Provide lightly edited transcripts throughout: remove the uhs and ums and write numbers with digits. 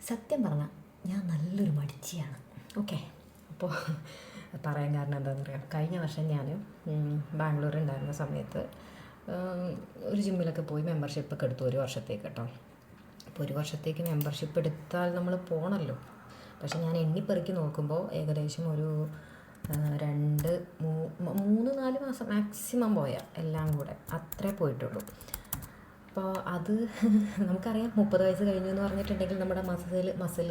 സത്യം പറഞ്ഞാൽ ഞാൻ നല്ലൊരു മടിച്ചിയാണ്. ഓക്കെ, അപ്പോൾ പറയാൻ കാരണം എന്താണെന്ന് അറിയാം, കഴിഞ്ഞ വർഷം ഞാൻ ബാംഗ്ലൂർ ഉണ്ടായിരുന്ന സമയത്ത് ഒരു ജിമ്മിലൊക്കെ പോയി മെമ്പർഷിപ്പൊക്കെ എടുത്തു, ഒരു വർഷത്തേക്ക് കേട്ടോ. അപ്പോൾ ഒരു വർഷത്തേക്ക് മെമ്പർഷിപ്പ് എടുത്താൽ നമ്മൾ പോകണമല്ലോ. പക്ഷെ ഞാൻ എണ്ണിപ്പെറുക്കി നോക്കുമ്പോൾ ഏകദേശം ഒരു 3-4 മാസം മാക്സിമം പോയാൽ എല്ലാം കൂടെ അത്രേ പോയിട്ടുള്ളൂ. അപ്പോൾ അത് നമുക്കറിയാം, 30 വയസ്സ് കഴിഞ്ഞു എന്ന് പറഞ്ഞിട്ടുണ്ടെങ്കിൽ നമ്മുടെ മസിൽ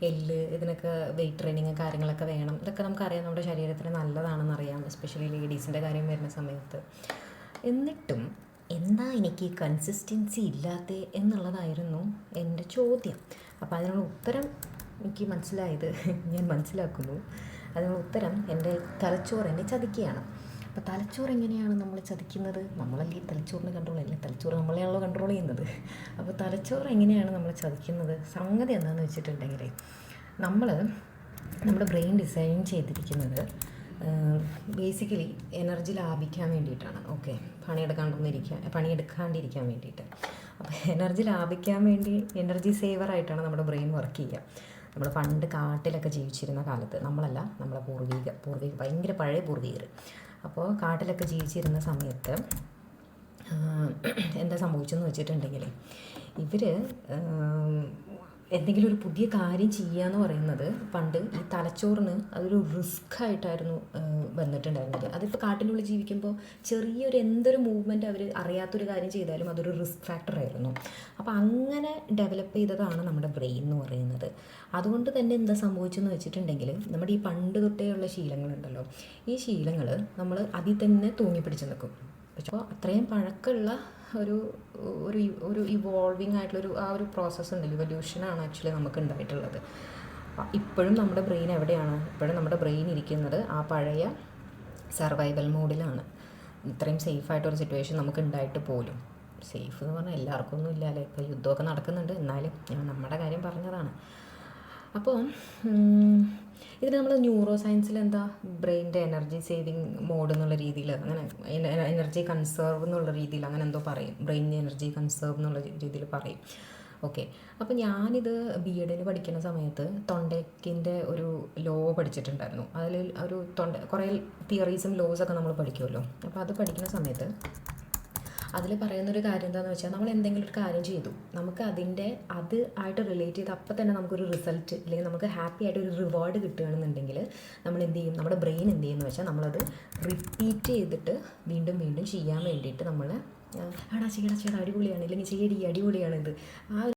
എല്ല് ഇതിനൊക്കെ വെയിറ്റ് ട്രെയിനിങ് കാര്യങ്ങളൊക്കെ വേണം. ഇതൊക്കെ നമുക്കറിയാം, നമ്മുടെ ശരീരത്തിന് നല്ലതാണെന്നറിയാം, എസ്പെഷ്യലി ലേഡീസിൻ്റെ കാര്യം വരുന്ന സമയത്ത്. എന്നിട്ടും എന്താ എനിക്ക് കൺസിസ്റ്റൻസി ഇല്ലാത്ത എന്നുള്ളതായിരുന്നു എൻ്റെ ചോദ്യം. അപ്പോൾ അതിനുള്ള ഉത്തരം എനിക്ക് മനസ്സിലായത്, ഞാൻ മനസ്സിലാക്കുന്നു, അതിനുള്ള ഉത്തരം എൻ്റെ തലച്ചോറ് എന്നെ ചതിക്കുകയാണ്. അപ്പോൾ തലച്ചോറ് എങ്ങനെയാണ് നമ്മൾ ചതിക്കുന്നത്? നമ്മളല്ലേ തലച്ചോറിന് കൺട്രോൾ ചെയ്യില്ല, തലച്ചോറ് നമ്മളെയാണല്ലോ കൺട്രോൾ ചെയ്യുന്നത്. അപ്പോൾ തലച്ചോറ് എങ്ങനെയാണ് നമ്മൾ ചതിക്കുന്നത്? സംഗതി എന്താണെന്ന് വെച്ചിട്ടുണ്ടെങ്കിൽ, നമ്മുടെ ബ്രെയിൻ ഡിസൈൻ ചെയ്തിരിക്കുന്നത് ബേസിക്കലി എനർജി ലാഭിക്കാൻ വേണ്ടിയിട്ടാണ്. ഓക്കെ, പണിയെടുക്കാണ്ടിരിക്കാൻ വേണ്ടിയിട്ട്. അപ്പോൾ എനർജി ലാഭിക്കാൻ വേണ്ടി എനർജി സേവറായിട്ടാണ് നമ്മുടെ ബ്രെയിൻ വർക്ക് ചെയ്യുക. നമ്മൾ പണ്ട് കാട്ടിലൊക്കെ ജീവിച്ചിരുന്ന കാലത്ത്, നമ്മളല്ല, നമ്മളെ പൂർവിക ഭയങ്കര പഴയ പൂർവികർ. അപ്പോൾ കാട്ടിലൊക്കെ ജീവിച്ചിരുന്ന സമയത്ത് എന്താ സംഭവിച്ചെന്ന് വെച്ചിട്ടുണ്ടെങ്കിൽ, ഇവർ എന്തെങ്കിലും ഒരു പുതിയ കാര്യം ചെയ്യുക എന്ന് പറയുന്നത് പണ്ട് ഈ തലച്ചോറിന് അതൊരു റിസ്ക് ആയിട്ടായിരുന്നു വന്നിട്ടുണ്ടായിരുന്നത്. അതിപ്പോൾ കാട്ടിനുള്ളിൽ ജീവിക്കുമ്പോൾ ചെറിയൊരു എന്തൊരു മൂവ്മെൻറ്റ് അവർ അറിയാത്തൊരു കാര്യം ചെയ്താലും അതൊരു റിസ്ക് ഫാക്ടറായിരുന്നു. അപ്പോൾ അങ്ങനെ ഡെവലപ്പ് ചെയ്തതാണ് നമ്മുടെ ബ്രെയിൻ എന്ന് പറയുന്നത്. അതുകൊണ്ട് തന്നെ എന്താ സംഭവിച്ചെന്ന് വെച്ചിട്ടുണ്ടെങ്കിൽ, നമ്മുടെ ഈ പണ്ട് തൊട്ടേ ഉള്ള ശീലങ്ങളുണ്ടല്ലോ, ഈ ശീലങ്ങൾ നമ്മൾ അതിൽ തന്നെ തൂങ്ങിപ്പിടിച്ച് നിൽക്കും. അപ്പോൾ അത്രയും പഴക്കമുള്ള ഒരു ഇവോൾവിങ് ആയിട്ടുള്ളൊരു ഒരു പ്രോസസ്സ് ഉണ്ടല്ലോ, ഇവല്യൂഷനാണ് ആക്ച്വലി നമുക്ക് ഉണ്ടായിട്ടുള്ളത്. ഇപ്പോഴും നമ്മുടെ ബ്രെയിൻ എവിടെയാണ്? ഇപ്പോഴും നമ്മുടെ ബ്രെയിൻ ഇരിക്കുന്നത് ആ പഴയ സർവൈവൽ മോഡിലാണ്. ഇത്രയും സേഫായിട്ടൊരു സിറ്റുവേഷൻ നമുക്ക് ഉണ്ടായിട്ട് പോലും, സേഫ് എന്ന് പറഞ്ഞാൽ എല്ലാവർക്കും ഒന്നും ഇല്ലല്ലേ, ഇപ്പോൾ യുദ്ധമൊക്കെ നടക്കുന്നുണ്ട്, എന്നാലും ഞാൻ നമ്മുടെ കാര്യം പറഞ്ഞതാണ്. അപ്പോൾ ഇതിന് നമ്മൾ ന്യൂറോ സയൻസിൽ എന്താ ബ്രെയിൻ്റെ എനർജി സേവിങ് മോഡ് എന്നുള്ള രീതിയിൽ, അങ്ങനെ എനർജി കൺസേർവ് എന്നുള്ള രീതിയിൽ അങ്ങനെ എന്തോ പറയും, ബ്രെയിൻ എനർജി കൺസേർവ് എന്നുള്ള രീതിയിൽ പറയും. ഓക്കെ, അപ്പോൾ ഞാനിത് BEd പഠിക്കുന്ന സമയത്ത് തൊണ്ടയ്ക്കിൻ്റെ ഒരു ലോ പഠിച്ചിട്ടുണ്ടായിരുന്നു. അതിൽ കുറേ തിയറീസും ലോസൊക്കെ നമ്മൾ പഠിക്കുമല്ലോ. അപ്പോൾ അത് പഠിക്കുന്ന സമയത്ത് അതിൽ പറയുന്നൊരു കാര്യം എന്താണെന്ന് വെച്ചാൽ, നമ്മൾ എന്തെങ്കിലും ഒരു കാര്യം ചെയ്തു, നമുക്ക് അത് ആയിട്ട് റിലേറ്റ് ചെയ്ത് അപ്പം തന്നെ നമുക്കൊരു റിസൾട്ട് അല്ലെങ്കിൽ നമുക്ക് ഹാപ്പി ആയിട്ട് ഒരു റിവാർഡ് കിട്ടുകയാണെന്നുണ്ടെങ്കിൽ നമ്മൾ എന്ത് ചെയ്യും? നമ്മുടെ ബ്രെയിൻ എന്ത് ചെയ്യുമെന്ന് വെച്ചാൽ, നമ്മളത് റിപ്പീറ്റ് ചെയ്തിട്ട് വീണ്ടും വീണ്ടും ചെയ്യാൻ വേണ്ടിയിട്ട് നമ്മൾ ചെയ്യടാ അടിപൊളിയാണ്, അല്ലെങ്കിൽ ചെയ്യടി അടിപൊളിയാണിത്, ആ